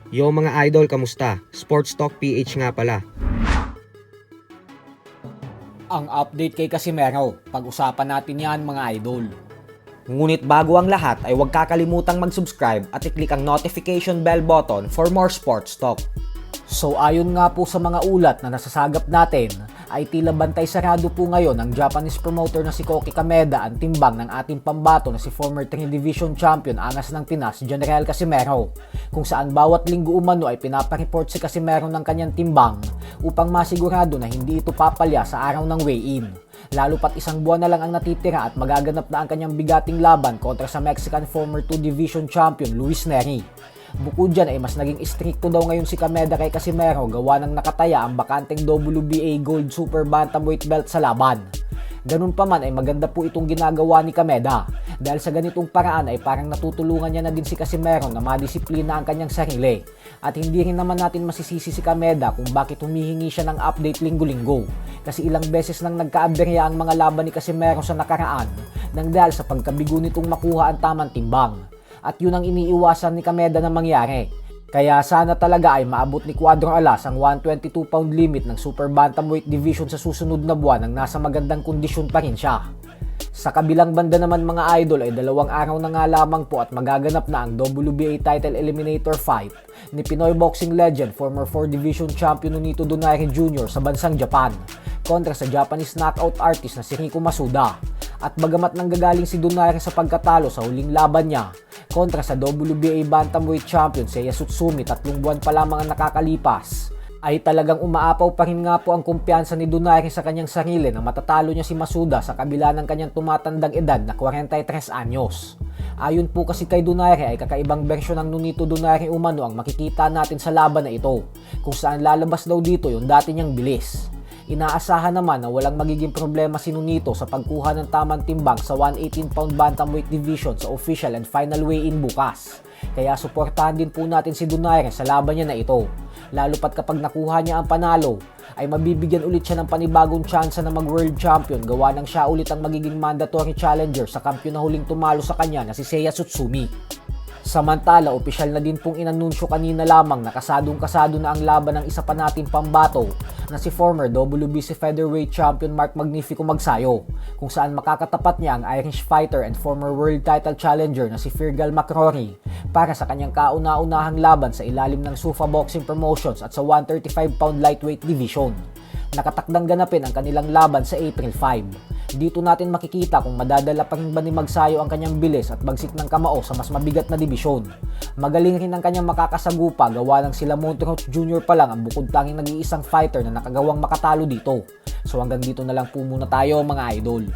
Yo mga idol, kamusta? Sports Talk PH nga pala. Ang update kay Casimero, pag-usapan natin yan mga idol. Ngunit bago ang lahat ay huwag kakalimutang mag-subscribe at i-click ang notification bell button for more sports talk. So ayon nga po sa mga ulat na nasasagap natin, ay tila bantay sarado po ngayon ang Japanese promoter na si Koki Kameda ang timbang ng ating pambato na si former 3 Division Champion Angas ng Pinas, General Casimero, kung saan bawat linggo umano ay pinapareport si Casimero ng kanyang timbang upang masigurado na hindi ito papalya sa araw ng weigh-in. Lalo pat isang buwan na lang ang natitira at magaganap na ang kanyang bigating laban kontra sa Mexican former 2 Division Champion Luis Neri. Bukod dyan ay mas naging istrikto daw ngayon si Kameda kay Casimero gawa ng nakataya ang bakanteng WBA Gold Super Bantamweight belt sa laban. Ganun pa man ay maganda po itong ginagawa ni Kameda dahil sa ganitong paraan ay parang natutulungan niya na din si Casimero na madisiplina ang kanyang sarili. At hindi rin naman natin masisisi si Kameda kung bakit humihingi siya ng update linggo-linggo kasi ilang beses nang nagkaaberya ang mga laban ni Casimero sa nakaraan nang dahil sa pagkabigo nitong makuha ang tamang timbang. At yun ang iniiwasan ni Kameda na mangyari. Kaya sana talaga ay maabot ni Cuadro Alas ang 122 pound limit ng Super Bantamweight Division sa susunod na buwan nang nasa magandang kondisyon pa rin siya. Sa kabilang banda naman mga idol ay 2 araw na nga lamang po at magaganap na ang WBA title eliminator fight ni Pinoy boxing legend former 4 Division Champion Nonito Donaire Jr. sa bansang Japan kontra sa Japanese knockout artist na si Rico Masuda. At bagamat nanggagaling si Donaire sa pagkatalo sa huling laban niya kontra sa WBA Bantamweight Champion Seiya Tsutsumi 3 buwan pa lamang ang nakakalipas, ay talagang umaapaw pa rin nga po ang kumpiyansa ni Donaire sa kanyang sarili na matatalo niya si Masuda sa kabila ng kanyang tumatandang edad na 43 anyos. Ayon po kasi kay Donaire ay kakaibang bersyon ng Nonito Donaire umano ang makikita natin sa laban na ito, kung saan lalabas daw dito yung dati niyang bilis. Inaasahan naman na walang magiging problema si Nonito sa pagkuha ng tamang timbang sa 118 pound bantamweight division sa official and final weigh-in bukas. Kaya suportahan din po natin si Donaire sa laban niya na ito. Lalo pat kapag nakuha niya ang panalo, ay mabibigyan ulit siya ng panibagong tsansa na mag-world champion gawa ng siya ulit ang magiging mandatory challenger sa kampiyon na huling tumalo sa kanya na si Seiya Tsutsumi. Samantala, opisyal na din pong inanunsyo kanina lamang na kasadong-kasado na ang laban ng isa pa nating pambato na si former WBC Featherweight Champion Mark Magnifico Magsayo, kung saan makakatapat niya ang Irish fighter and former world title challenger na si Fergal McCrory para sa kanyang kauna-unahang laban sa ilalim ng Sufa Boxing Promotions at sa 135 pound lightweight division. Nakatakdang ganapin ang kanilang laban sa April 5. Dito natin makikita kung madadala pa rin ba ni Magsayo ang kanyang bilis at bagsik ng kamao sa mas mabigat na dibisyon. Magaling rin ang kanyang makakasagupa gawa ng sila Montrose Jr. pa lang ang bukod tanging nag-iisang fighter na nakagawang makatalo dito. So hanggang dito na lang po muna tayo mga idol.